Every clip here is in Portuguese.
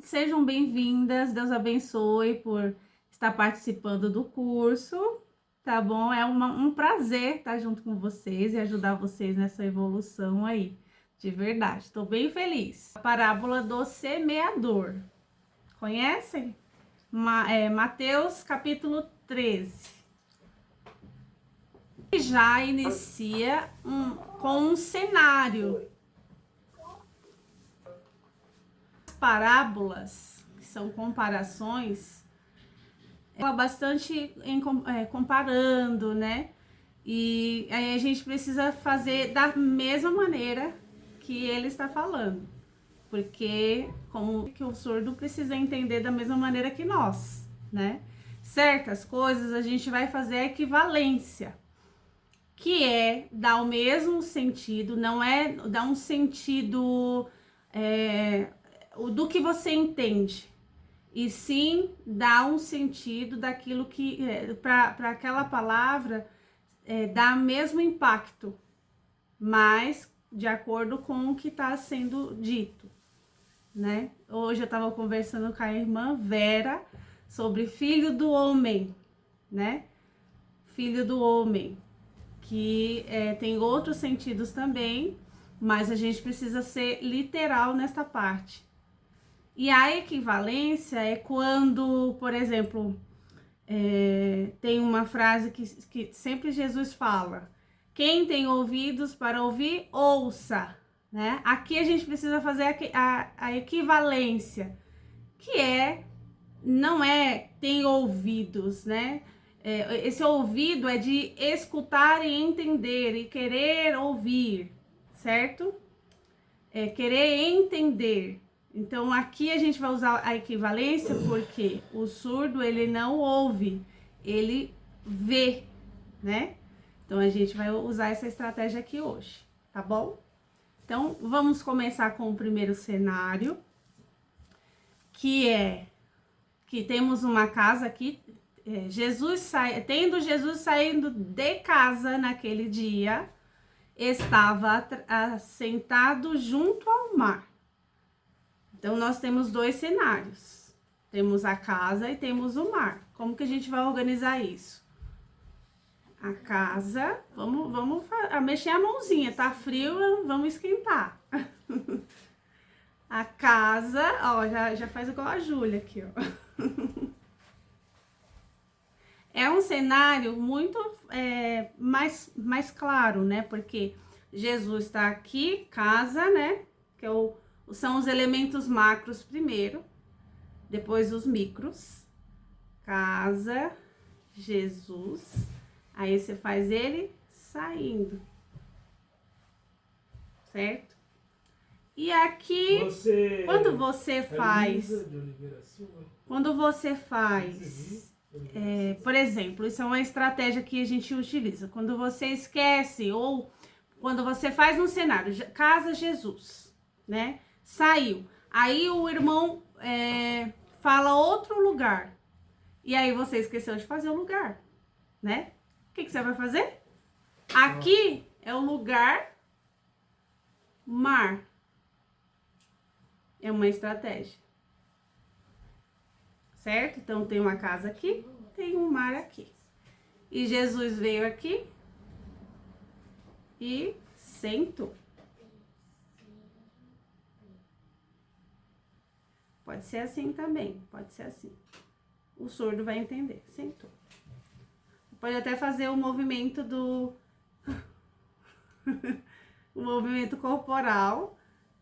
Sejam bem-vindas, Deus abençoe por estar participando do curso, tá bom? É um prazer estar junto com vocês e ajudar vocês nessa evolução aí, de verdade. Estou bem feliz. A parábola do semeador, conhecem? Mateus capítulo 13. Já inicia com um cenário. Parábolas, que são comparações, ela bastante comparando, né? E aí a gente precisa fazer da mesma maneira que ele está falando, porque como que o surdo precisa entender da mesma maneira que nós, né? Certas coisas a gente vai fazer a equivalência, que é dar o mesmo sentido, não é dar um sentido do que você entende, e sim dar um sentido daquilo que para aquela palavra dar mesmo impacto, mas de acordo com o que está sendo dito, né? Hoje eu estava conversando com a irmã Vera sobre filho do homem, né? Filho do homem, que tem outros sentidos também, mas a gente precisa ser literal nesta parte. E a equivalência é quando, por exemplo, tem uma frase que sempre Jesus fala: quem tem ouvidos para ouvir, ouça, né? Aqui a gente precisa fazer a equivalência, que não é tem ouvidos, né? Esse ouvido é de escutar e entender e querer ouvir, certo? Querer entender. Então aqui a gente vai usar a equivalência porque o surdo ele não ouve, ele vê, né? Então a gente vai usar essa estratégia aqui hoje, tá bom? Então vamos começar com o primeiro cenário, que temos uma casa aqui. Tendo Jesus saindo de casa naquele dia, estava assentado junto ao mar. Então, nós temos dois cenários. Temos a casa e temos o mar. Como que a gente vai organizar isso? A casa, vamos mexer a mãozinha, tá frio, vamos esquentar. A casa, ó, já faz igual a Júlia aqui, ó. É um cenário muito mais claro, né? Porque Jesus está aqui, casa, né? Que são os elementos macros primeiro, depois os micros. Casa, Jesus. Aí você faz ele saindo. Certo? E aqui, quando você faz... por exemplo, isso é uma estratégia que a gente utiliza. Quando você esquece ou quando você faz um cenário, casa Jesus, né? Saiu. Aí o irmão fala outro lugar. E aí você esqueceu de fazer o lugar, né? O que você vai fazer? Aqui é o lugar mar. É uma estratégia. Certo? Então tem uma casa aqui, tem um mar aqui. E Jesus veio aqui e sentou. Pode ser assim também, pode ser assim. O surdo vai entender, sentou. Pode até fazer o movimento o movimento corporal,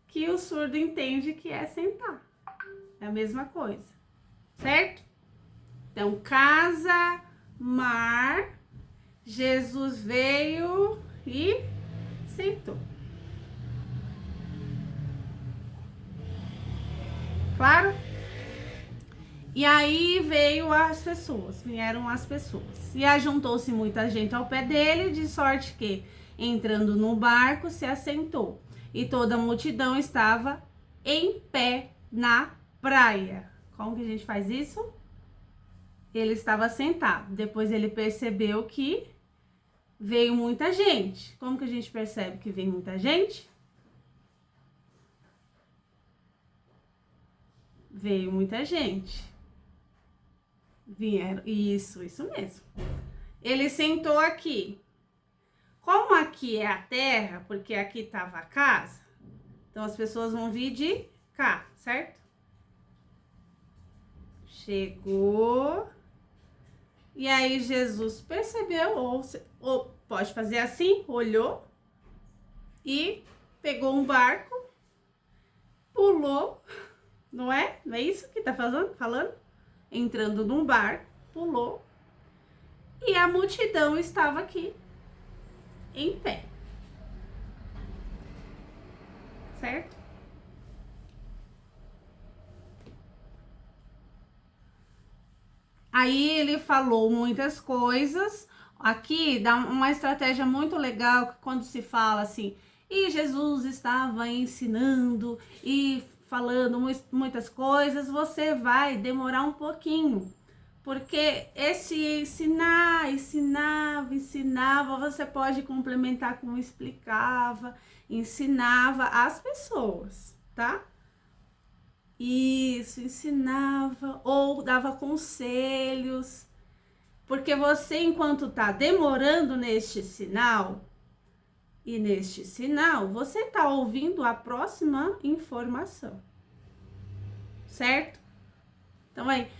que o surdo entende que é sentar. É a mesma coisa, certo? Então, casa, mar, Jesus veio e sentou. Claro? E aí vieram as pessoas. E ajuntou-se muita gente ao pé dele, de sorte que, entrando no barco, se assentou. E toda a multidão estava em pé na praia. Como que a gente faz isso? Ele estava sentado. Depois ele percebeu que veio muita gente. Como que a gente percebe que vem muita gente? Veio muita gente. Vieram, isso mesmo. Ele sentou aqui. Como aqui é a terra, porque aqui estava a casa, então as pessoas vão vir de cá, certo? Chegou. E aí Jesus percebeu, ou pode fazer assim, olhou e pegou um barco, pulou, não é? Não é isso que tá falando? Entrando num barco, pulou, e a multidão estava aqui, em pé. Certo? Aí ele falou muitas coisas. Aqui dá uma estratégia muito legal quando se fala assim, e Jesus estava ensinando e falando muitas coisas, você vai demorar um pouquinho. Porque esse ensinava, você pode complementar com explicava, ensinava as pessoas, tá? Isso, ensinava ou dava conselhos. Porque você, enquanto tá demorando neste sinal e neste sinal, você tá ouvindo a próxima informação. Certo? Então aí,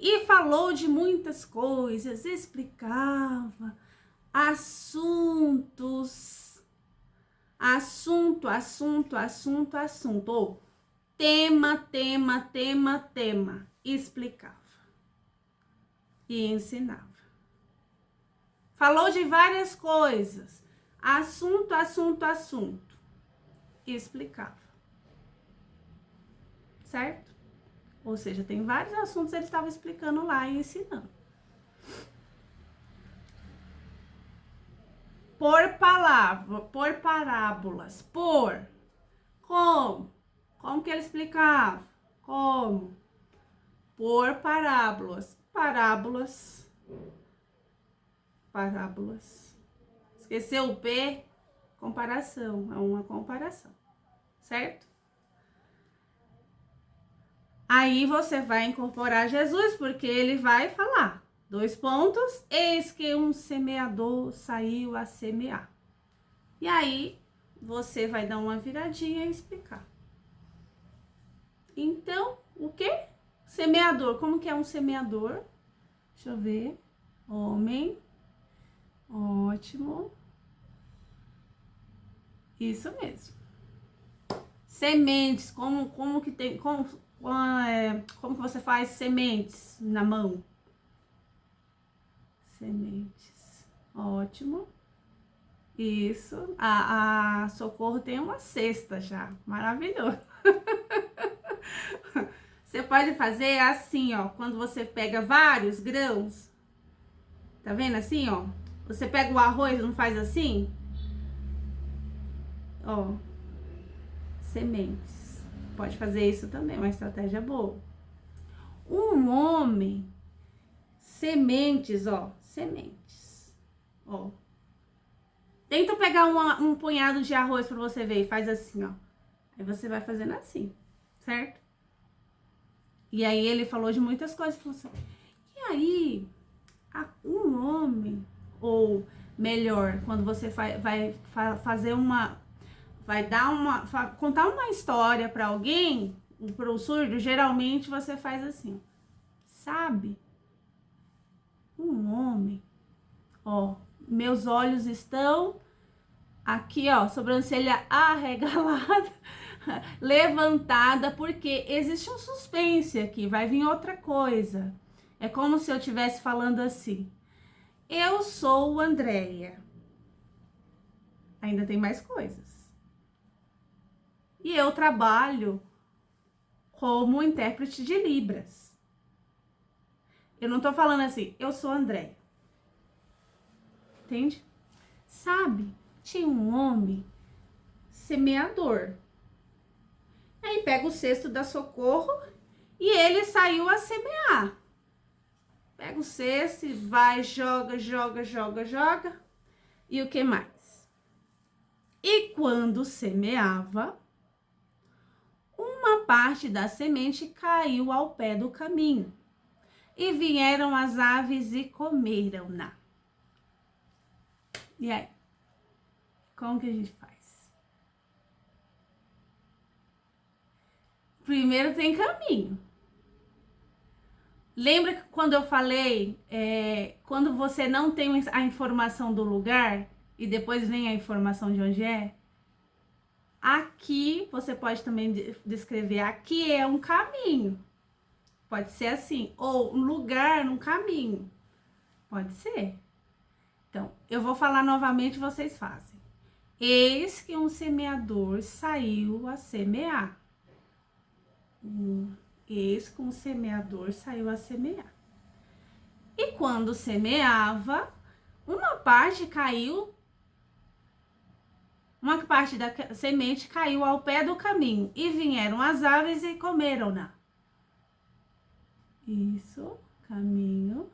e falou de muitas coisas, explicava assuntos, ou tema, explicava e ensinava. Falou de várias coisas, assunto, e explicava. Certo? Ou seja, tem vários assuntos que ele estava explicando lá e ensinando. Por parábolas, como? Como que ele explicava? Como? Por parábolas. Parábolas. Esqueceu o P? Comparação. É uma comparação. Certo? Aí você vai incorporar Jesus, porque ele vai falar. 2 pontos. Eis que um semeador saiu a semear. E aí você vai dar uma viradinha e explicar. Então, o quê? Semeador. Como que é um semeador? Deixa eu ver. Homem. Ótimo. Isso mesmo. Sementes. Como que tem... Como que você faz sementes na mão? Sementes. Ótimo. Isso. A Socorro tem uma cesta já. Maravilhoso. Você pode fazer assim, ó. Quando você pega vários grãos. Tá vendo assim, ó? Você pega o arroz e não faz assim? Ó. Sementes. Pode fazer isso também, uma estratégia boa. Um homem. Sementes, ó. Sementes. Ó. Tenta pegar um punhado de arroz pra você ver e faz assim, ó. Aí você vai fazendo assim, certo? E aí ele falou de muitas coisas. Falou assim, e aí, um homem, ou melhor, quando você vai fazer contar uma história pra alguém, pro surdo, geralmente você faz assim, sabe? Um homem, ó, meus olhos estão aqui, ó, sobrancelha arregalada, levantada, porque existe um suspense aqui, vai vir outra coisa. É como se eu estivesse falando assim, eu sou Andréia. Ainda tem mais coisas. E eu trabalho como intérprete de Libras. Eu não tô falando assim, eu sou Andréia. Entende? Sabe, tinha um homem semeador. Aí pega o cesto da Socorro e ele saiu a semear. Pega o cesto e vai, joga. E o que mais? E quando semeava, uma parte da semente caiu ao pé do caminho, e vieram as aves e comeram-na. E aí? Como que a gente faz? Primeiro tem caminho. Lembra que quando eu falei, quando você não tem a informação do lugar e depois vem a informação de onde é? Aqui, você pode também descrever, aqui é um caminho. Pode ser assim, ou um lugar num caminho. Pode ser. Então, eu vou falar novamente, vocês fazem. Eis que um semeador saiu a semear. Eis que um semeador saiu a semear. E quando semeava, uma parte da semente caiu ao pé do caminho, e vieram as aves e comeram-na. Isso, caminho.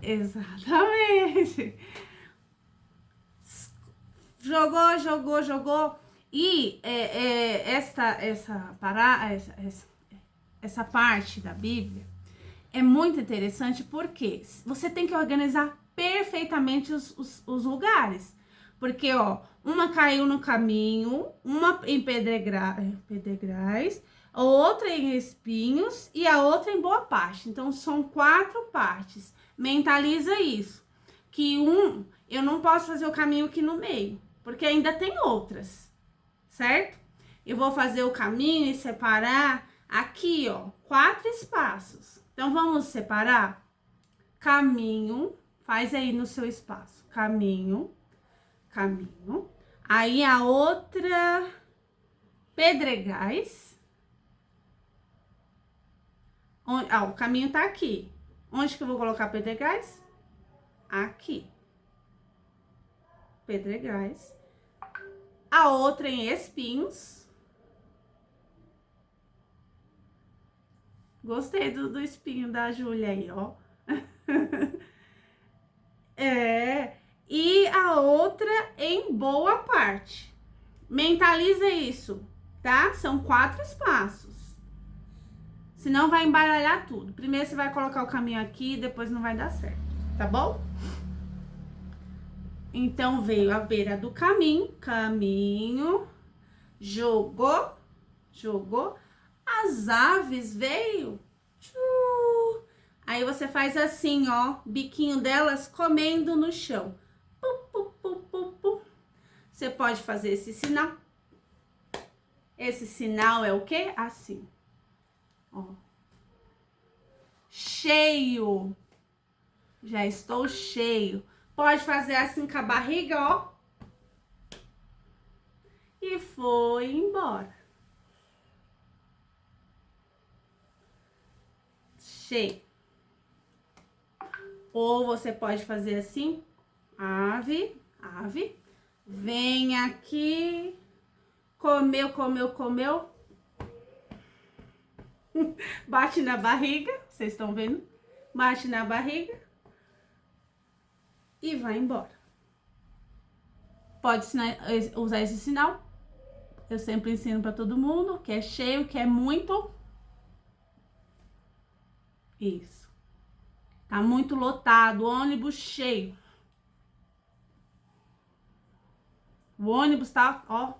Exatamente. Jogou. E essa parte da Bíblia é muito interessante, porque você tem que organizar perfeitamente os lugares. Porque, ó, uma caiu no caminho, uma em pedregais, a outra em espinhos e a outra em boa parte. Então, são 4 partes. Mentaliza isso. Que eu não posso fazer o caminho aqui no meio, porque ainda tem outras, certo? Eu vou fazer o caminho e separar aqui, ó, 4 espaços. Então, vamos separar? Caminho, faz aí no seu espaço. Caminho. Aí a outra, pedregais. O caminho tá aqui. Onde que eu vou colocar pedregais? Aqui. Pedregais. A outra em espinhos. Gostei do espinho da Júlia aí, ó. E a outra em boa parte. Mentaliza isso, tá? São 4 espaços. Senão vai embaralhar tudo. Primeiro você vai colocar o caminho aqui, depois não vai dar certo, tá bom? Então, veio a beira do caminho, jogou. As aves veio. Aí você faz assim, ó, biquinho delas comendo no chão. Você pode fazer esse sinal. Esse sinal é o quê? Assim. Ó. Cheio. Já estou cheio. Pode fazer assim com a barriga, ó. E foi embora. Cheio. Ou você pode fazer assim. Ave. Vem aqui. Comeu. Bate na barriga. Vocês estão vendo? Bate na barriga. E vai embora. Pode usar esse sinal. Eu sempre ensino para todo mundo. Que é cheio, que é muito. Isso. Tá muito lotado. Ônibus cheio. O ônibus tá, ó.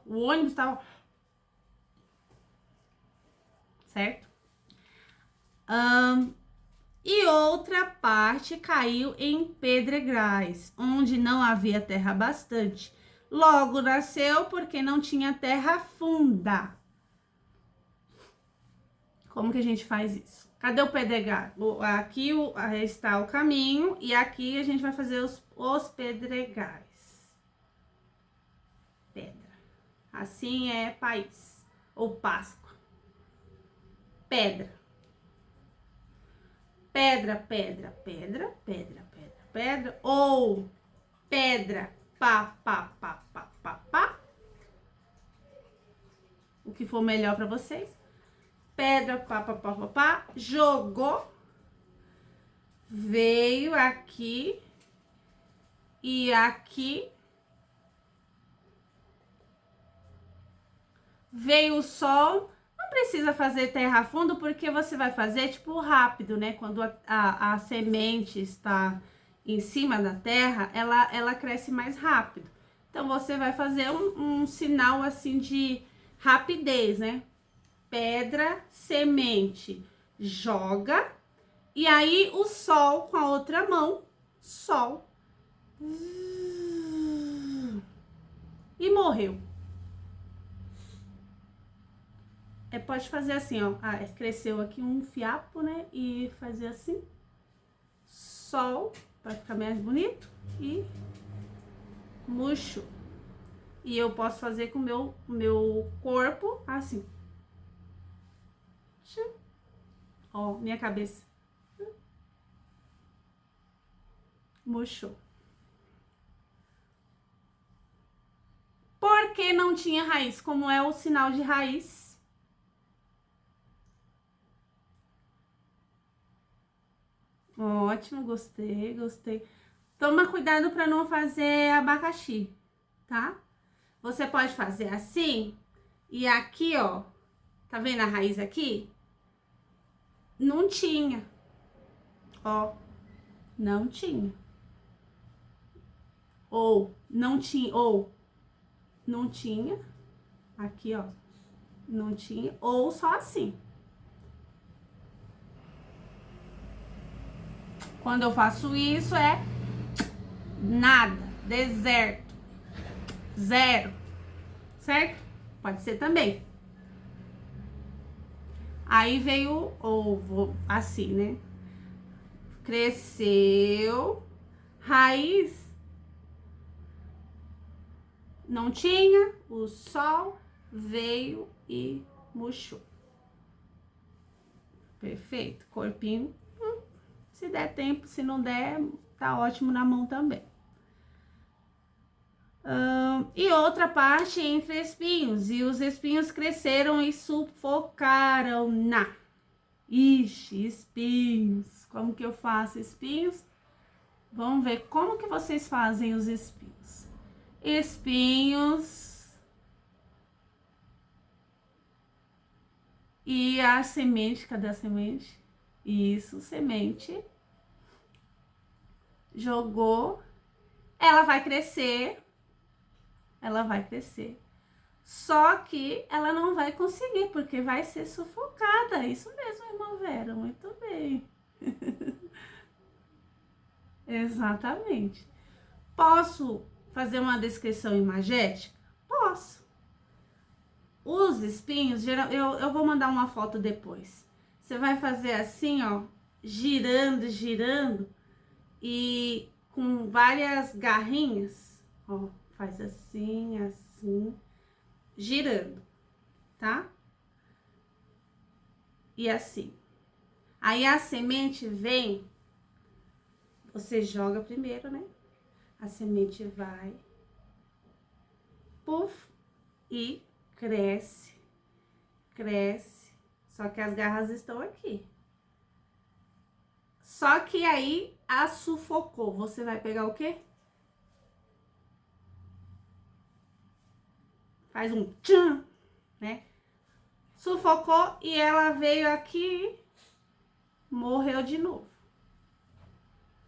Certo? E outra parte caiu em pedregais, onde não havia terra bastante. Logo nasceu porque não tinha terra funda. Como que a gente faz isso? Cadê o pedregal? Aqui está o caminho e aqui a gente vai fazer os pedregais. Pedra. Assim é país ou Páscoa. Pedra. Pedra, ou pedra, pá. O que for melhor para vocês. Pedra, pá, jogou, veio aqui E aqui veio o sol. Não precisa fazer terra a fundo, porque você vai fazer tipo rápido, né? Quando a semente está em cima da terra, ela cresce mais rápido. Então, você vai fazer um sinal assim de rapidez, né? Pedra, semente, joga. E aí, o sol com a outra mão, sol. E morreu. Pode fazer assim, ó. Cresceu aqui um fiapo, né? E fazer assim. Sol, para ficar mais bonito. E murcho. E eu posso fazer com o meu corpo assim. Ó, minha cabeça. Murchou. Porque não tinha raiz. Como é o sinal de raiz? Ótimo, gostei, gostei. Toma cuidado para não fazer abacaxi, tá? Você pode fazer assim e aqui, ó. Tá vendo a raiz aqui? Não tinha. Ó, não tinha. Ou não tinha. Aqui, ó. Não tinha. Ou só assim. Quando eu faço isso é nada, deserto, zero, certo? Pode ser também. Aí veio, ou vou assim, né? Cresceu, raiz, não tinha, o sol veio e murchou. Perfeito, corpinho, se der tempo, se não der, tá ótimo na mão também. E outra parte entre espinhos, e os espinhos cresceram e sufocaram-na. Ixi, espinhos. Como que eu faço espinhos? Vamos ver como que vocês fazem os espinhos. Espinhos. E a semente, cadê a semente? Isso, semente. Jogou. Ela vai crescer. Ela vai crescer. Só que ela não vai conseguir, porque vai ser sufocada. Isso mesmo, irmã Vera, muito bem. Exatamente. Posso fazer uma descrição imagética? Posso. Os espinhos, eu vou mandar uma foto depois. Você vai fazer assim, ó, girando, girando, e com várias garrinhas, ó, faz assim, assim, girando, tá? E assim. Aí a semente vem, você joga primeiro, né? A semente vai, puf, e cresce, cresce. Só que as garras estão aqui. Só que aí a sufocou. Você vai pegar o quê? Faz um tchan, né? Sufocou e ela veio aqui, morreu de novo.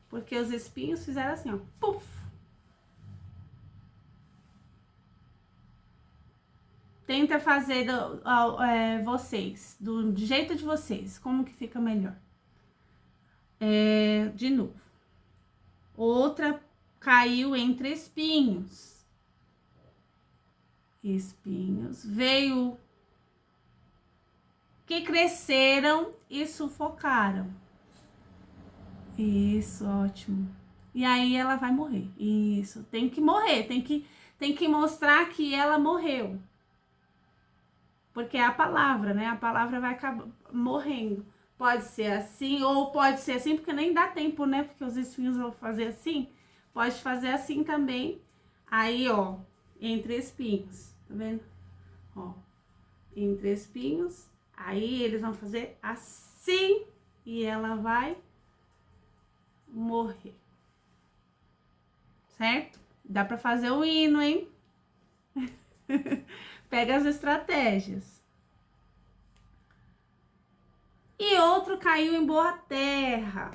Porque os espinhos fizeram assim, ó, puf. Tenta fazer vocês, do jeito de vocês, como que fica melhor. De novo. Outra caiu entre espinhos. Espinhos. Veio que cresceram e sufocaram. Isso, ótimo. E aí ela vai morrer. Isso, tem que morrer, tem que mostrar que ela morreu. Porque é a palavra, né? A palavra vai acabar morrendo. Pode ser assim, ou pode ser assim, porque nem dá tempo, né? Porque os espinhos vão fazer assim. Pode fazer assim também. Aí, ó, entre espinhos, tá vendo? Ó, entre espinhos. Aí eles vão fazer assim e ela vai morrer. certo? Dá para fazer o hino, hein? Pega as estratégias. E outro caiu em boa terra.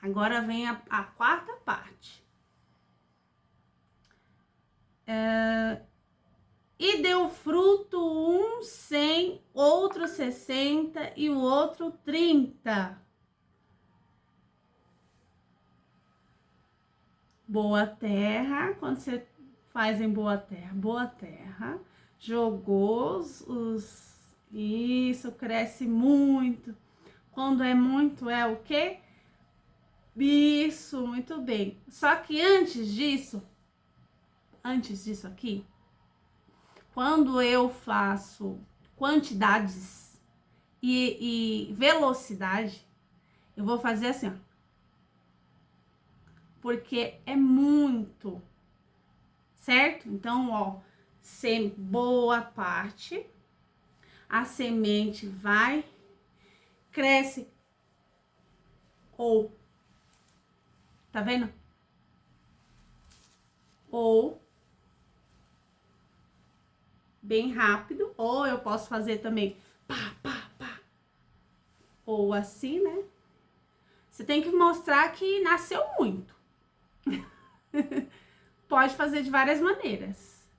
Agora vem a quarta parte. E deu fruto um 100, outro 60 e o outro 30. Boa terra, quando você faz em boa terra, jogou isso, cresce muito. Quando é muito, é o quê? Isso, muito bem. Só que antes disso aqui, quando eu faço quantidades e velocidade, eu vou fazer assim, ó. Porque é muito, certo? Então, ó, boa parte, a semente vai, cresce, ou, tá vendo? Ou, bem rápido, ou eu posso fazer também, pá, pá, pá, ou assim, né? Você tem que mostrar que nasceu muito. Pode fazer de várias maneiras.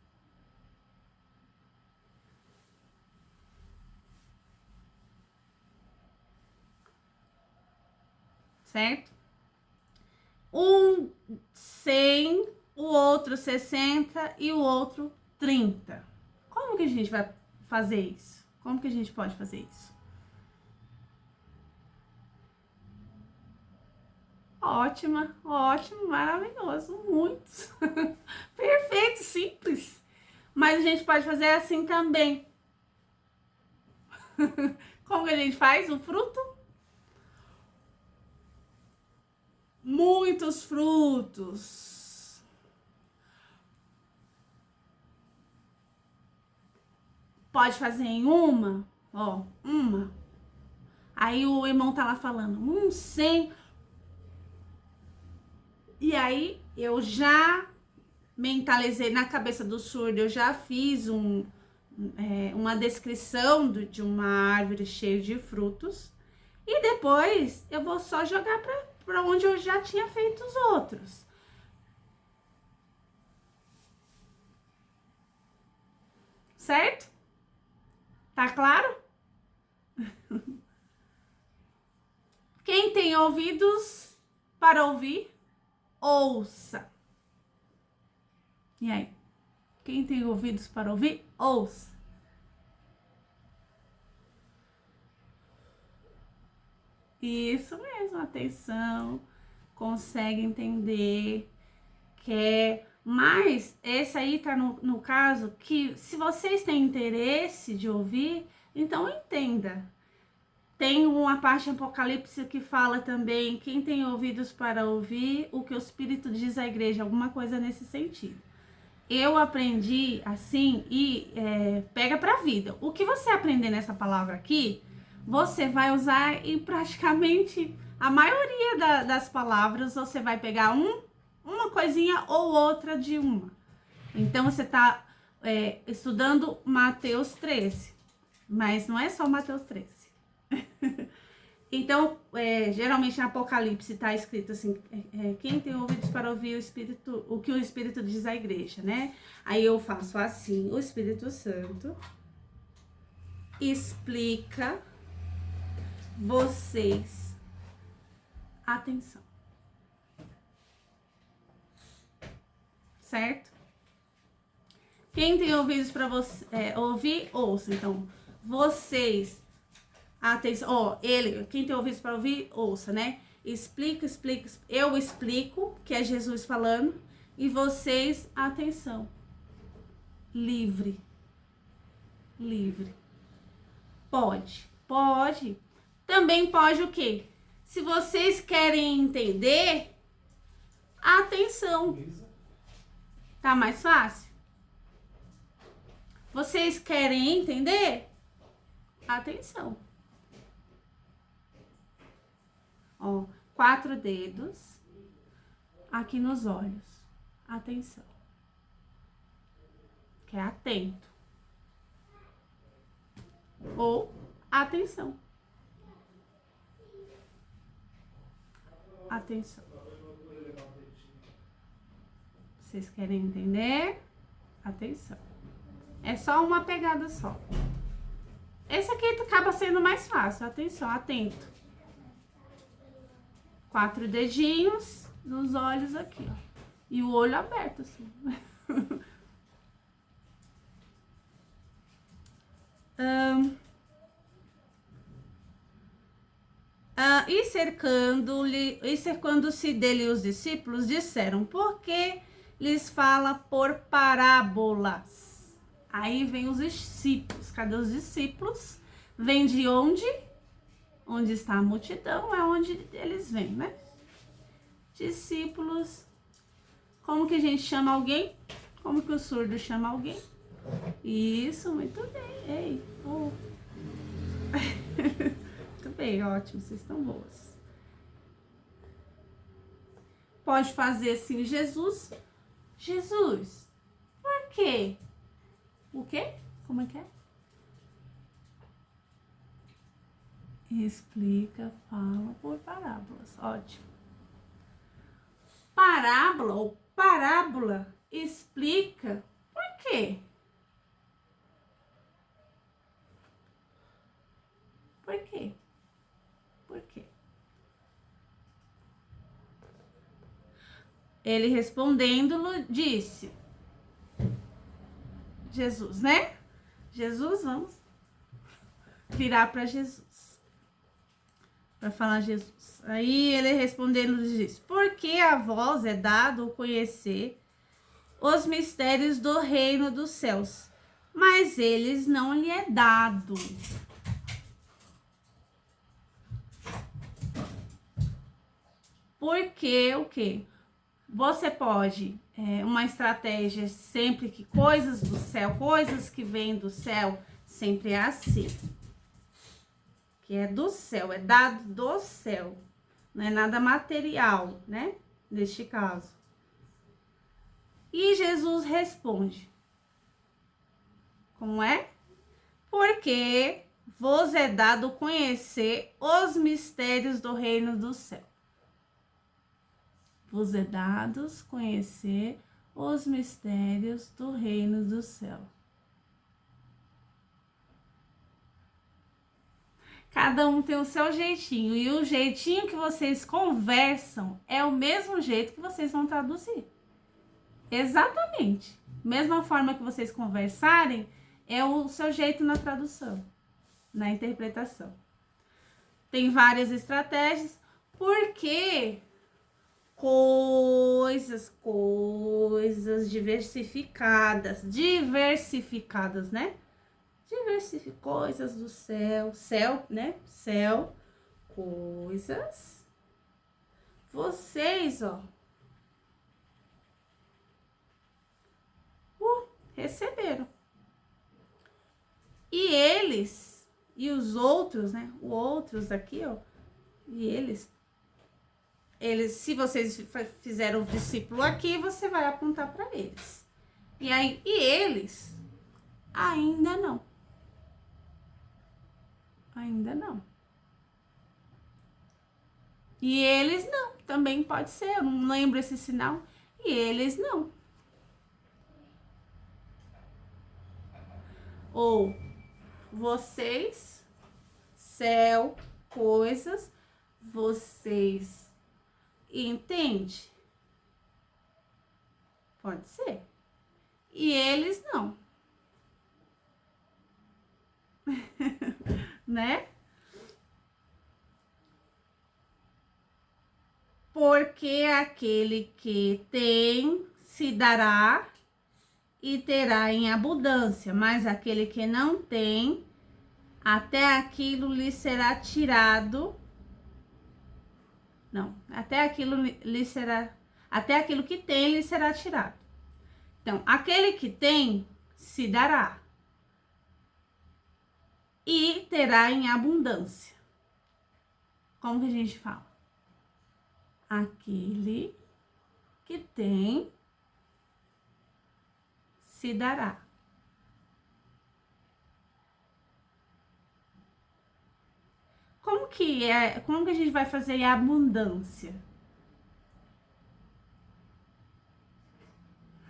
Certo? Um 100, o outro 60 e o outro 30. Como que a gente vai fazer isso? Como que a gente pode fazer isso? Ótima, ótimo, maravilhoso, muito. Perfeito, simples. Mas a gente pode fazer assim também. Como que a gente faz o fruto? Muitos frutos. Pode fazer em uma, ó, uma. Aí o irmão tá lá falando, 100. E aí eu já mentalizei na cabeça do surdo, eu já fiz uma descrição de uma árvore cheia de frutos. E depois eu vou só jogar para onde eu já tinha feito os outros. Certo? Tá claro? Quem tem ouvidos para ouvir, ouça. E aí? Quem tem ouvidos para ouvir, ouça. Isso mesmo, atenção. Consegue entender, quer. Mas esse aí tá no caso que, se vocês têm interesse de ouvir, então entenda. Tem uma parte em Apocalipse que fala também, quem tem ouvidos para ouvir, o que o Espírito diz à igreja, alguma coisa nesse sentido. Eu aprendi assim e pega pra vida. O que você aprender nessa palavra aqui, você vai usar em praticamente a maioria das palavras, você vai pegar uma coisinha ou outra de uma. Então, você tá estudando Mateus 13, mas não é só Mateus 13. Então, geralmente em Apocalipse está escrito assim, quem tem ouvidos para ouvir o que o Espírito diz à igreja, né? Aí eu faço assim, o Espírito Santo explica vocês, atenção, certo? Quem tem ouvidos para ouvir, ouça. Então, vocês, atenção, ó, quem tem ouvidos para ouvir, ouça, né? Explica, eu explico, que é Jesus falando, e vocês, atenção, livre. Pode. Também pode o quê? Se vocês querem entender, atenção. Tá mais fácil? Vocês querem entender? Atenção. Ó, 4 dedos aqui nos olhos. atenção. Que é atento. Ou atenção. Atenção. Vocês querem entender? Atenção. É só uma pegada só. Esse aqui acaba sendo mais fácil. Atenção, atento. 4 dedinhos nos olhos aqui, ó. E o olho aberto, assim. E cercando-se dele os discípulos, disseram: por que lhes fala por parábolas? Aí vem os discípulos. Cadê os discípulos? Vem de onde? Onde está a multidão é onde eles vêm, né? Discípulos. Como que a gente chama alguém? Como que o surdo chama alguém? Isso, muito bem. Ei, muito bem, ótimo, vocês estão boas. Pode fazer assim, Jesus. Jesus, por quê? O quê? Como é que é? Explica, fala por parábolas. Ótimo. Parábola ou parábola explica por quê? Por quê? Por quê? Ele respondendo-lhe disse: Jesus, né? Jesus, vamos virar para Jesus. Para falar Jesus. Aí ele respondendo diz: porque a vós é dado conhecer os mistérios do reino dos céus, mas eles não lhe é dado. Porque o quê? Você pode, uma estratégia sempre que coisas do céu, coisas que vêm do céu, sempre é assim. Que é do céu, é dado do céu. Não é nada material, né? Neste caso. E Jesus responde. Como é? Porque vos é dado conhecer os mistérios do reino do céu. Vos é dado conhecer os mistérios do reino do céu. Cada um tem o seu jeitinho. E o jeitinho que vocês conversam é o mesmo jeito que vocês vão traduzir. Exatamente. Mesma forma que vocês conversarem, é o seu jeito na tradução, na interpretação. Tem várias estratégias, porque coisas diversificadas, né? Coisas do céu, né? Céu, coisas. Vocês, ó, receberam. E eles, e os outros, né? Os outros aqui, ó, e eles, se vocês fizeram o discípulo aqui, você vai apontar para eles. E aí, e eles, ainda não. Ainda não. E eles não, também pode ser, eu não lembro esse sinal. E eles não. Ou vocês, céu, coisas, vocês, entende? Pode ser. E eles não. Né? Porque aquele que tem se dará e terá em abundância, mas aquele que não tem, até aquilo lhe será tirado. Não, até aquilo que tem lhe será tirado. Então, aquele que tem se dará e terá em abundância. Como que a gente fala? Aquele que tem se dará. Como que a gente vai fazer a abundância?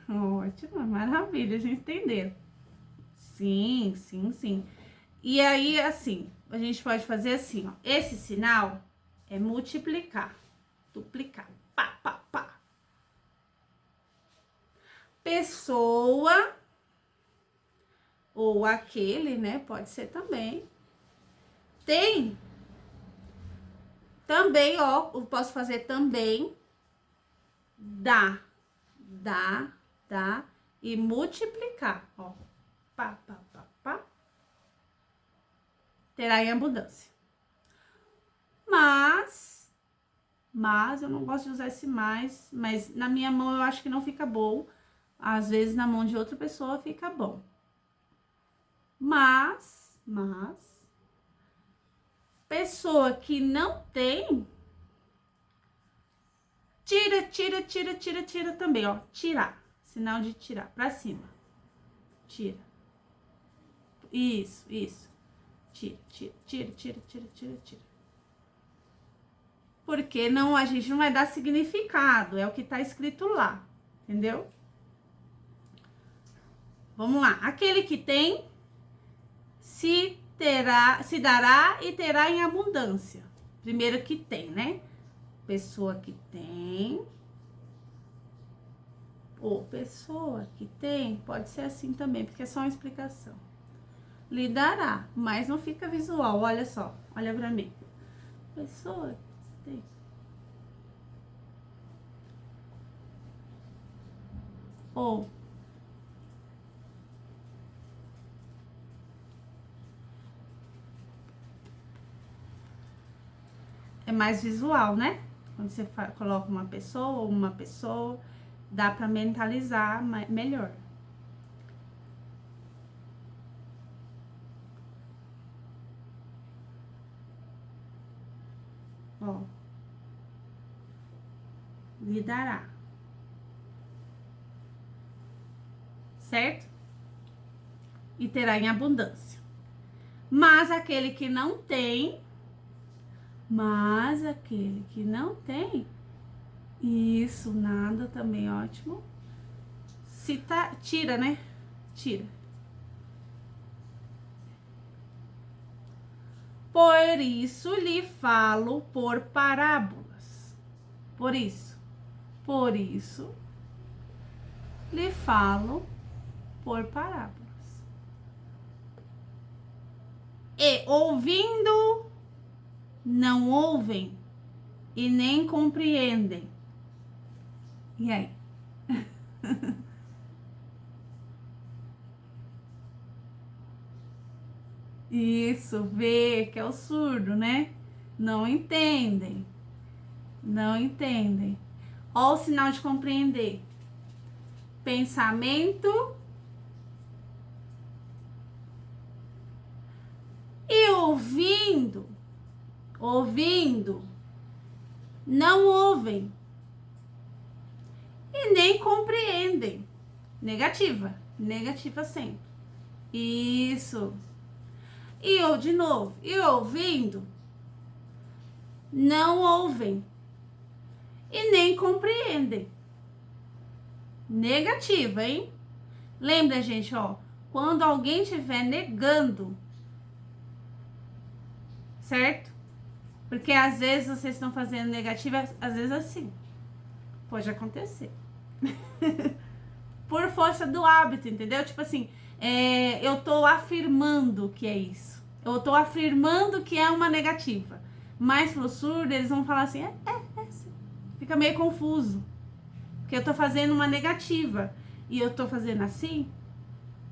Ótimo, maravilha, a gente entendeu. Sim, sim, sim. E aí, assim, a gente pode fazer assim, ó. Esse sinal é multiplicar, duplicar, pá, pá, pá. Pessoa, ou aquele, né? Pode ser também. Tem. Também, ó, eu posso fazer também. Dá, dá. E multiplicar, ó. Pá, pá, pá, pá. Terá em abundância. Mas eu não gosto de usar esse mais, mas na minha mão eu acho que não fica bom. Às vezes na mão de outra pessoa fica bom. Mas, pessoa que não tem, tira também, ó. Tirar, sinal de tirar, pra cima. Tira. Isso. Tira. Porque não, a gente não vai dar significado, é o que tá escrito lá, entendeu? Vamos lá. Aquele que tem, se dará e terá em abundância. Primeiro que tem, né? Pessoa que tem. Ou pessoa que tem, pode ser assim também, porque é só uma explicação. Lhe dará, mas não fica visual, olha só, olha pra mim. Pessoa que tem. Ou é mais visual, né? Quando você coloca uma pessoa, dá pra mentalizar melhor. Ó. Lhe dará. Certo? E terá em abundância. Mas aquele que não tem, isso, nada também ótimo. Se tá, tira, né? Tira. Por isso lhe falo por parábolas. Por isso lhe falo por parábolas. E ouvindo, não ouvem e nem compreendem. E aí? Isso, vê que é o surdo, né? Não entendem. Ó o sinal de compreender. Pensamento e ouvindo, não ouvem e nem compreendem. Negativa sempre. Isso. E ou de novo, e ouvindo, não ouvem e nem compreendem. Negativa, hein? Lembra, gente, ó, quando alguém estiver negando, certo? Porque às vezes vocês estão fazendo negativa, às vezes assim. Pode acontecer. Por força do hábito, entendeu? Tipo assim, eu tô afirmando que é isso. Eu tô afirmando que é uma negativa. Mas pro surdo, eles vão falar assim, sim. Fica meio confuso. Porque eu tô fazendo uma negativa. E eu tô fazendo assim,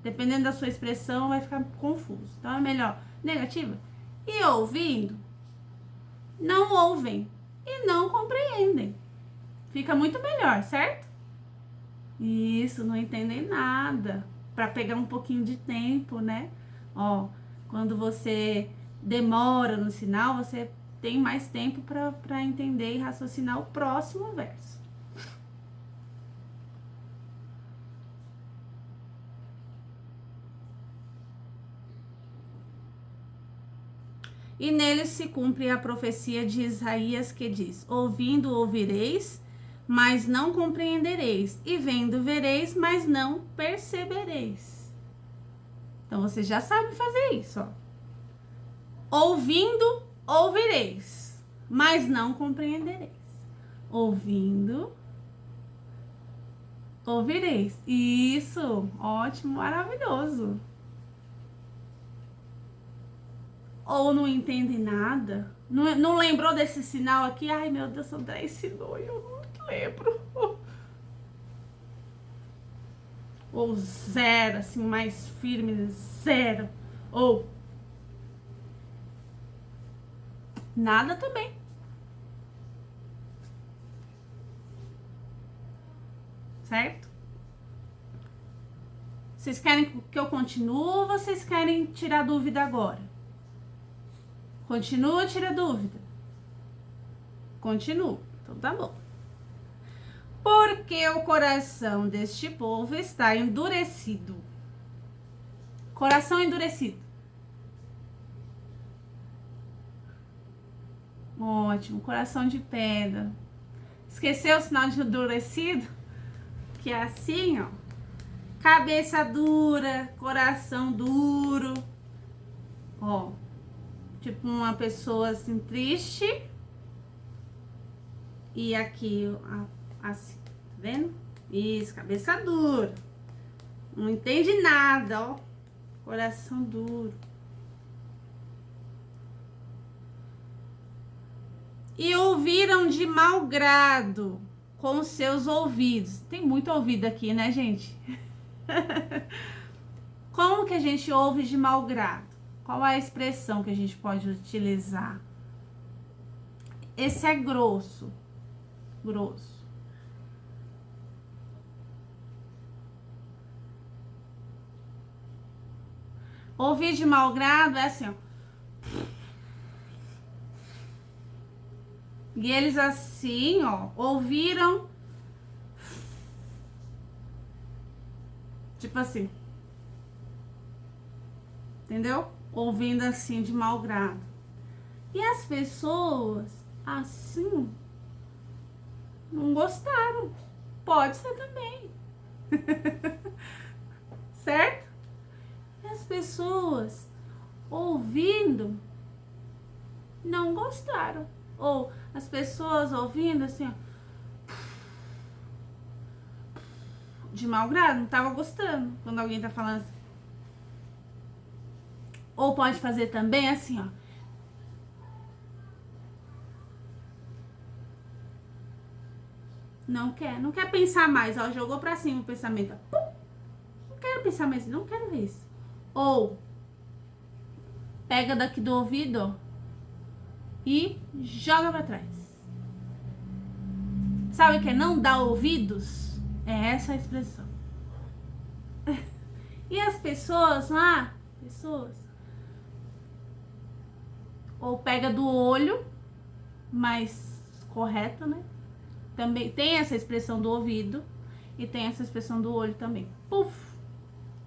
dependendo da sua expressão, vai ficar confuso. Então é melhor negativa. E ouvindo, não ouvem e não compreendem. Fica muito melhor, certo? Isso, não entendem nada. Para pegar um pouquinho de tempo, né? Ó, quando você demora no sinal, você tem mais tempo para entender e raciocinar o próximo verso. E nele se cumpre a profecia de Isaías que diz: ouvindo ouvireis, mas não compreendereis, e vendo vereis, mas não percebereis. Então você já sabe fazer isso, ó. Ouvindo ouvireis, mas não compreendereis. Ouvindo ouvireis. Isso, ótimo, maravilhoso. Ou não entende nada, não lembrou desse sinal aqui? Ai, meu Deus, André ensinou, eu não lembro. Ou zero, assim, mais firme, zero. Ou nada também. Certo? Vocês querem que eu continue ou vocês querem tirar dúvida agora? Continua ou tira dúvida? Continuo. Então tá bom. Porque o coração deste povo está endurecido. Coração endurecido. Ótimo. Coração de pedra. Esqueceu o sinal de endurecido? Que é assim, ó. Cabeça dura, coração duro. Ó. Tipo uma pessoa assim triste. E aqui, assim, tá vendo? Isso, cabeça dura. Não entende nada, ó. Coração duro. E ouviram de mau grado com seus ouvidos. Tem muito ouvido aqui, né, gente? Como que a gente ouve de mau grado? Qual é a expressão que a gente pode utilizar? Esse é grosso. Grosso. Ouvir de mau grado é assim, ó. E eles assim, ó, ouviram. Tipo assim. Entendeu? Ouvindo assim de mau grado. E as pessoas assim não gostaram. Pode ser também. Certo? E as pessoas ouvindo não gostaram. Ou as pessoas ouvindo assim, ó, de mau grado, não tava gostando quando alguém tá falando assim. Ou pode fazer também assim, ó. Não quer pensar mais, ó, jogou pra cima o pensamento, ó. Pum, não quero pensar mais, não quero ver isso. Ou pega daqui do ouvido, ó, e joga pra trás. Sabe o que é não dar ouvidos? É essa a expressão. E as pessoas lá, ou pega do olho, mais correto, né? Também tem essa expressão do ouvido e tem essa expressão do olho também. Puf!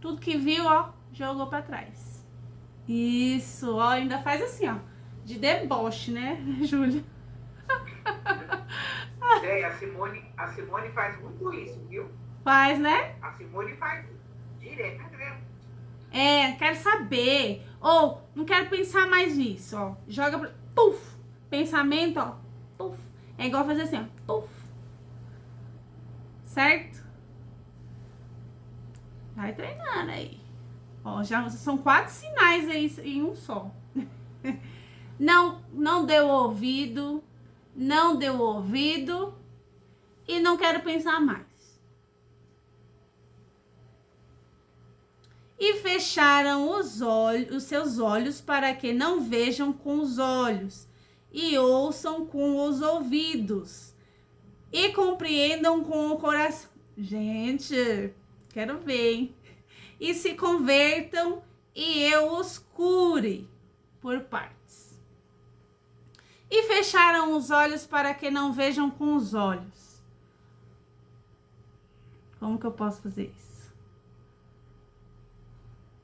Tudo que viu, ó, jogou pra trás. Isso, ó, ainda faz assim, ó, de deboche, né, Júlia? É, a Simone faz muito isso, viu? Faz, né? A Simone faz direto, né? É, quero saber. Ou, não quero pensar mais nisso, ó. Joga pra... Puf! Pensamento, ó. Puf! É igual fazer assim, ó. Puf! Certo? Vai treinando aí. Ó, já são 4 sinais aí em um só. Não deu ouvido. Não deu ouvido. E não quero pensar mais. E fecharam os seus olhos para que não vejam com os olhos e ouçam com os ouvidos e compreendam com o coração. Gente, quero ver, hein? E se convertam e eu os cure por partes. E fecharam os olhos para que não vejam com os olhos. Como que eu posso fazer isso?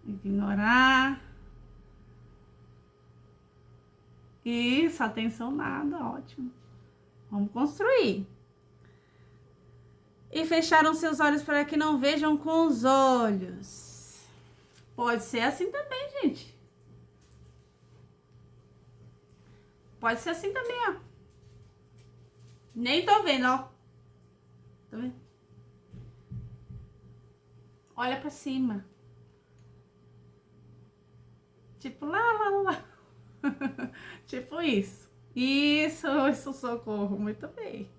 Ignorar. Isso, atenção nada, ótimo. Vamos construir. E fecharam seus olhos para que não vejam com os olhos. Pode ser assim também, gente. Pode ser assim também, ó. Nem tô vendo, ó. Tá vendo? Olha pra cima. Tipo, lá. Tipo isso. Isso, socorro. Muito bem.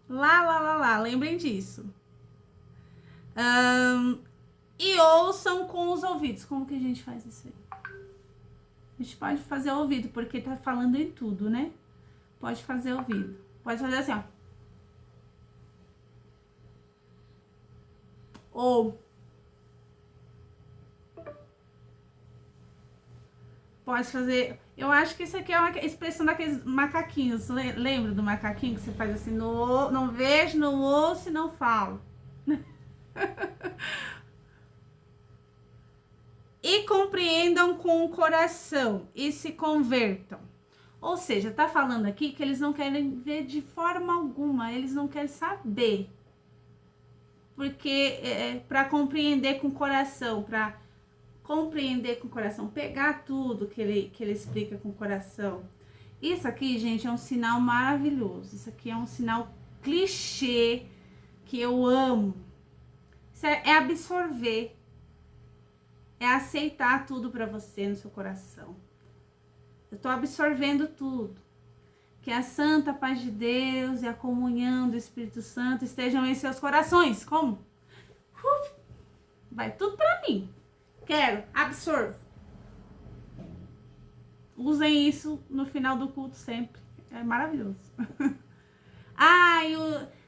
Lá. Lembrem disso. E ouçam com os ouvidos. Como que a gente faz isso aí? A gente pode fazer ouvido, porque tá falando em tudo, né? Pode fazer ouvido. Pode fazer assim, ó. Ou pode fazer. Eu acho que isso aqui é uma expressão daqueles macaquinhos. Lembra do macaquinho que você faz assim, não vejo, não ouço e não falo. E compreendam com o coração e se convertam. Ou seja, tá falando aqui que eles não querem ver de forma alguma, eles não querem saber. Porque para compreender com o coração, pegar tudo que ele explica com o coração. Isso aqui, gente, é um sinal maravilhoso. Isso aqui é um sinal clichê que eu amo. Isso é absorver. É aceitar tudo para você no seu coração. Eu tô absorvendo tudo. Que a santa paz de Deus e a comunhão do Espírito Santo estejam em seus corações. Como? Vai tudo para mim. Quero, absorvo. Usem isso no final do culto sempre. É maravilhoso.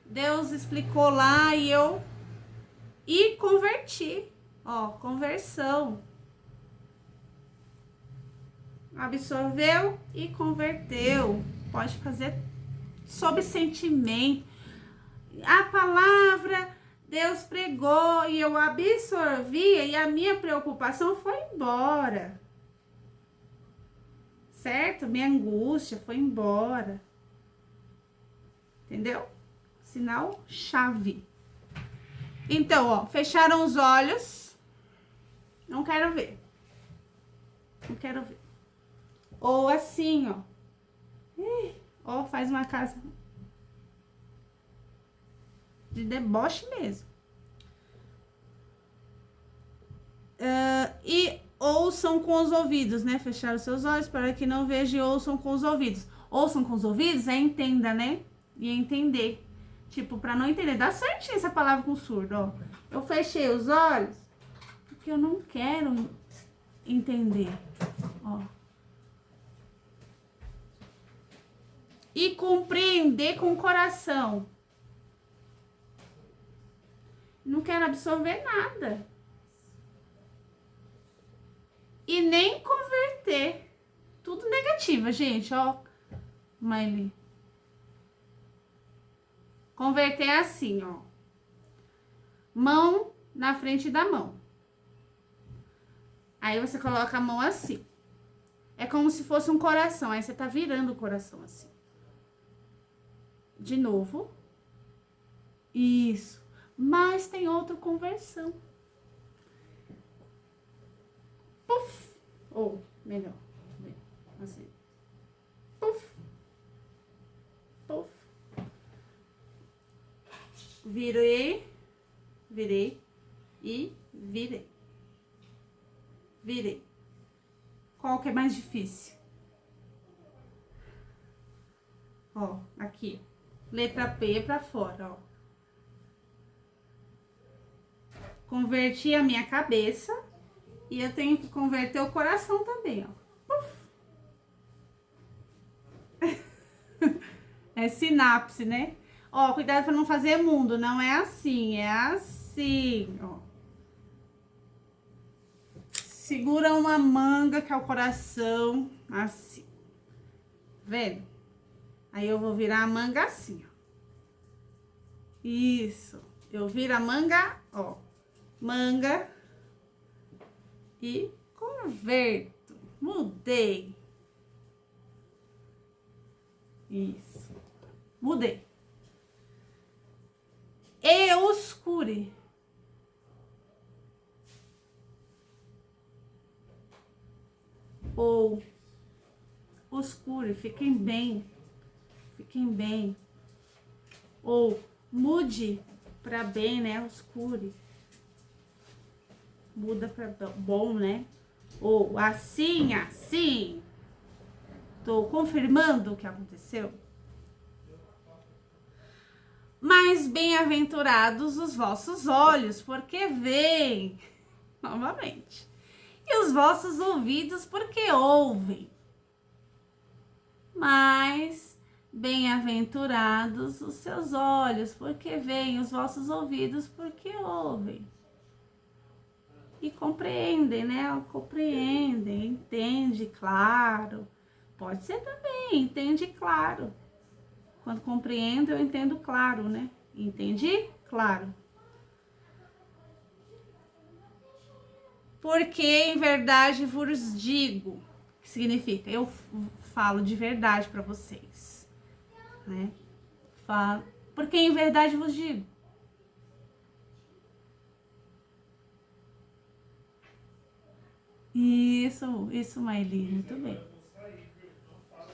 Deus explicou lá e converti. Ó, conversão. Absorveu e converteu. Pode fazer sob sentimento. A palavra Deus pregou e eu absorvi e a minha preocupação foi embora. Certo? Minha angústia foi embora. Entendeu? Sinal chave. Então, ó, fecharam os olhos. Não quero ver. Não quero ver. Ou assim, ó. Ó, faz uma casa de deboche mesmo. E ouçam com os ouvidos, né? Fechar os seus olhos para que não vejam e ouçam com os ouvidos. Ouçam com os ouvidos é entenda, né? E entender. Tipo, pra não entender. Dá certinho essa palavra com surdo, ó. Eu fechei os olhos porque eu não quero entender. Ó. E compreender com o coração. Não quero absorver nada. E nem converter. Tudo negativa, gente, ó. Miley. Converter é assim, ó. Mão na frente da mão. Aí você coloca a mão assim. É como se fosse um coração. Aí você tá virando o coração assim. De novo. Isso. Mas tem outra conversão. Puf. Ou, melhor. Assim. Puf. Puf. Virei e virei. Virei. Qual que é mais difícil? Ó, aqui. Letra P pra fora, ó. Converti a minha cabeça e eu tenho que converter o coração também, ó. É sinapse, né? Ó, cuidado pra não fazer mundo, não é assim, é assim, ó. Segura uma manga, que é o coração, assim. Vendo? Aí eu vou virar a manga assim, ó. Isso. Eu viro a manga, ó. Manga. E converto. Mudei. Isso. Mudei. Escure. Ou escure, fiquem bem. Fiquem bem. Ou mude para bem, né? Escure. Muda para bom, né? Ou assim, assim. Tô confirmando o que aconteceu. Mas bem-aventurados os vossos olhos, porque veem. Novamente. E os vossos ouvidos, porque ouvem. Mas bem-aventurados os seus olhos, porque veem, os vossos ouvidos, porque ouvem. E compreendem, né? Compreendem, entende, claro. Pode ser também, entende, claro. Quando compreendo, eu entendo claro, né? Entendi? Claro. Porque em verdade vos digo, que significa, eu falo de verdade para vocês, né? Falo, porque em verdade vos digo. Isso, Maeli, muito bem.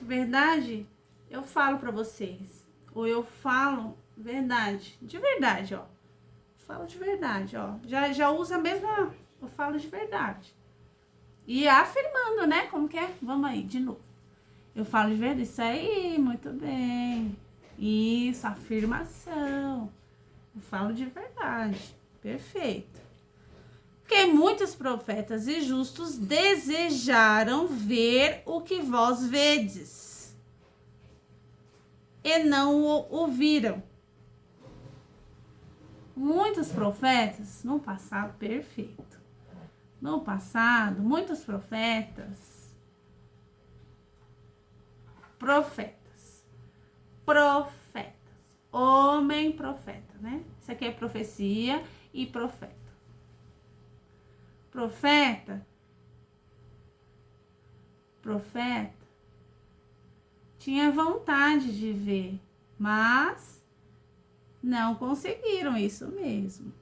Verdade, eu falo para vocês, ou eu falo verdade, de verdade, ó. Falo de verdade, ó. Já usa a mesma, eu falo de verdade. E afirmando, né? Como que é? Vamos aí, de novo. Eu falo de verdade. Isso aí, muito bem. Isso, afirmação. Eu falo de verdade. Perfeito. Porque muitos profetas e justos desejaram ver o que vós vedes e não o ouviram. Muitos profetas, no passado, perfeito. No passado, muitos profetas, homem profeta, né? Isso aqui é profecia e profeta. Profeta tinha vontade de ver, mas não conseguiram, isso mesmo.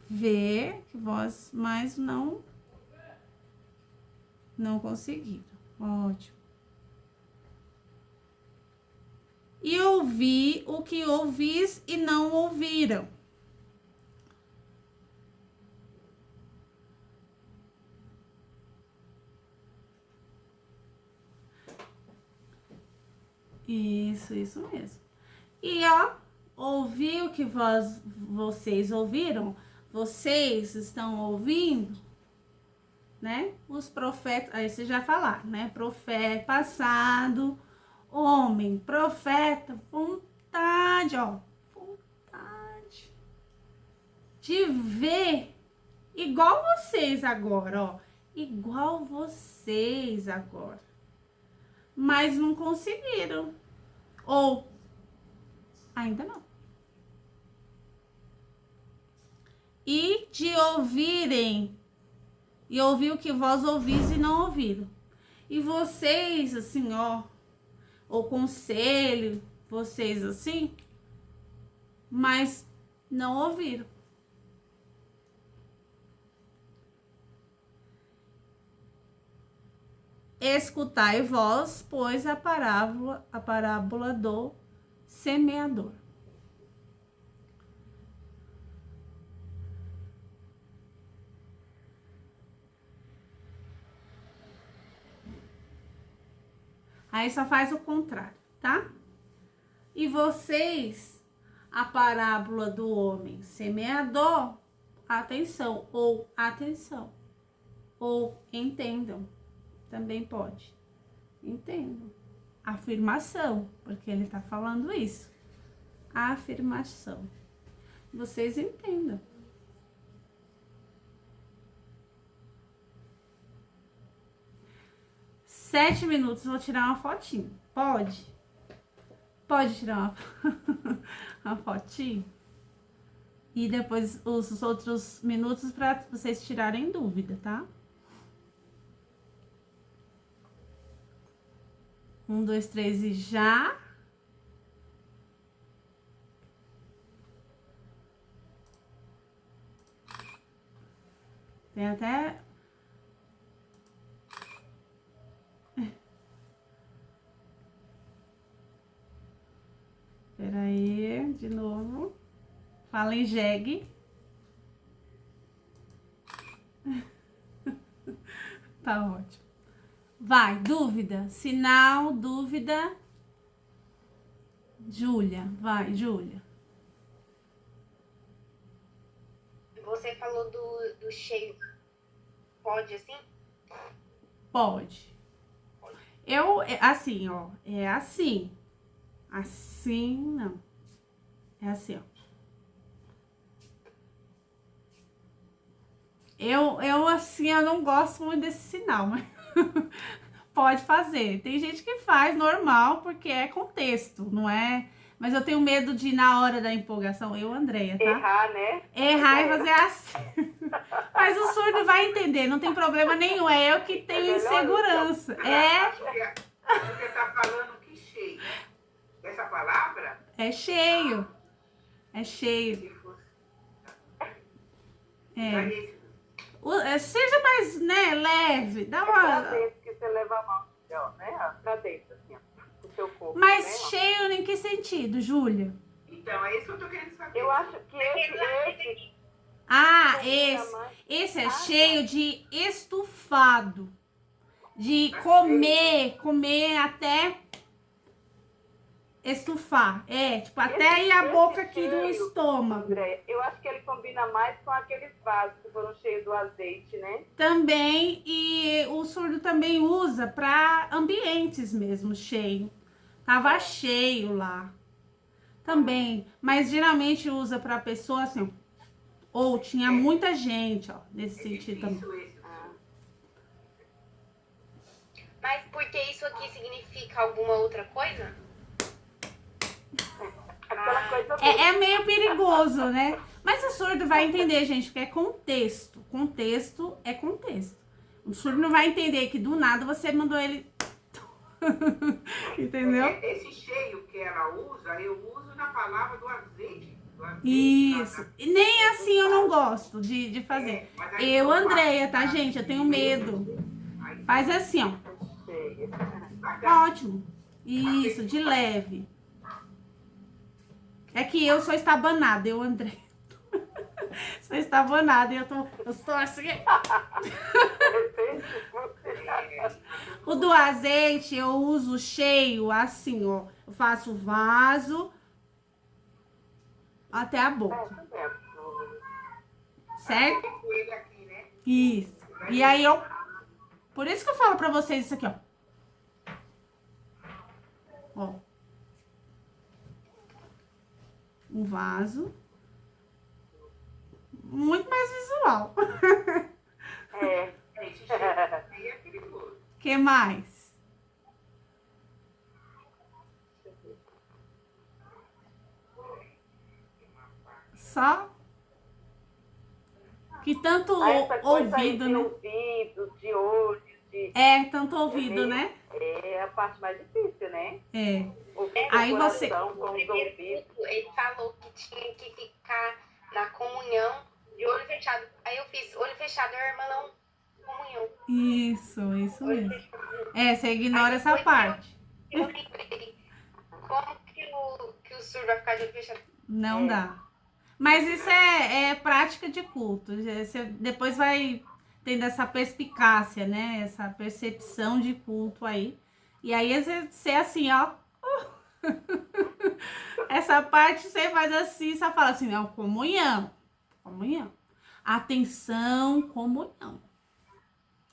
Ver que vós, mas não conseguiram. Ótimo. E ouvi o que ouvis e não ouviram. Isso mesmo. E ó, ouvi o que vocês ouviram, vocês estão ouvindo, né? Os profetas, aí vocês já falaram, né? Profeta passado, homem, profeta, vontade, ó, vontade de ver igual vocês agora, ó, igual vocês agora, mas não conseguiram, ou ainda não. E de ouvirem, e ouvir o que vós ouvis e não ouviram. E vocês, assim, ó, o conselho, vocês assim, mas não ouviram. Escutai vós, pois, a parábola do semeador. Aí só faz o contrário, tá? E vocês, a parábola do homem semeador, atenção, ou entendam, também pode. Entendam. Afirmação, porque ele tá falando isso. Afirmação. Vocês entendam. Sete minutos, vou tirar uma fotinho. Pode? Pode tirar uma fotinho? E depois os outros minutos para vocês tirarem dúvida, tá? 1, 2, 3 e já. Tem até... Espera aí, de novo. Fala em jegue. Tá ótimo. Vai, dúvida. Sinal, dúvida. Júlia, vai, Júlia. Você falou do cheio. Pode assim? Pode. Eu, assim, ó. É assim. Assim, não. É assim, ó. Assim, eu não gosto muito desse sinal, mas pode fazer. Tem gente que faz normal, porque é contexto, não é? Mas eu tenho medo de, na hora da empolgação, Andréia, tá? Errar, né? Errar e fazer assim. Mas o surdo vai entender, não tem problema nenhum. É eu que tenho insegurança. É. Você tá falando que cheio. Essa palavra? É cheio. É cheio. Se fosse. É. Seja mais, né, leve. Dá Pra uma. dentro que você leva a mão, ó, né? Pra dentro, assim, ó. O seu corpo. Mas né? cheio em que sentido, Júlia? Então, é isso que eu tô querendo saber. Eu acho que esse Ah, combina esse é mais. cheio de estufado. De comer até estufar. É, tipo, até ir a esse boca aqui do cheio, estômago. Andréia, eu acho que ele combina mais com aqueles vasos que foram cheios do azeite, né? Também, e o surdo também usa para ambientes mesmo, cheio. Tava cheio lá. Também, mas geralmente usa para pessoa assim, ou tinha muita gente, ó, nesse sentido também. Isso. Mas porque isso aqui significa alguma outra coisa? Aquela coisa É meio perigoso, né? Mas o surdo vai entender, gente, porque é contexto. Contexto é contexto. O surdo não vai entender que do nada você mandou ele. Entendeu? Esse cheio que ela usa, eu uso na palavra do azeite. Isso. E nem assim eu não gosto de fazer. Eu, Andréia, tá, gente? Eu tenho medo. Faz assim, ó. cheia. Ótimo. Isso, de leve. É que eu sou estabanada, eu, André. Sou estabanada e eu estou assim. O do azeite eu uso cheio, assim, ó. Eu faço vaso até a boca. Certo? Com ele aqui, né? Isso. E aí eu... Por isso que eu falo pra vocês isso aqui, ó. Ó. Um vaso. Muito mais visual. É. Esse cheio aí é perigoso. Que mais? Só que tanto Essa coisa aí ouvido, de né? ouvido, de olho, de... Tanto ouvido, né? É a parte mais difícil, né? É. Ouvir Aí com o você- coração, com No os primeiro ouvidos. culto, ele falou que tinha que ficar na comunhão de olho fechado. Aí eu fiz olho fechado, a irmã não comunhão. Isso Olho mesmo. fechado. Você ignora Aí essa depois parte. Eu lembrei como que o surdo vai ficar de olho fechado. Não dá. Mas isso é prática de culto. Você depois vai tendo essa perspicácia, né? Essa percepção de culto aí. E aí você assim, ó. Essa parte você faz assim, você fala assim, não, comunhão. Comunhão. Atenção, comunhão.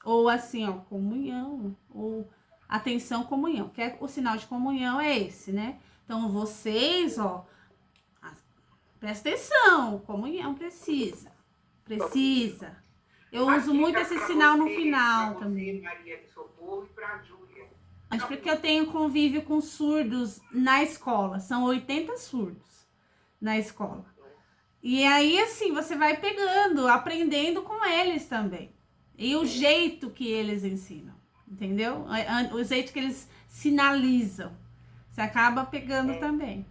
Ou assim, ó, comunhão. Ou atenção, comunhão. Que o sinal de comunhão é esse, né? Então, vocês, ó, presta atenção, comunhão precisa. Precisa. Eu Uma uso dica muito esse pra sinal no você, final pra também. Você, Maria de Socorro, e pra Júlia. Mas porque eu tenho convívio com surdos na escola. São 80 surdos na escola. E aí, assim, você vai pegando, aprendendo com eles também. E o jeito que eles ensinam. entendeu? O jeito que eles sinalizam. Você acaba pegando também.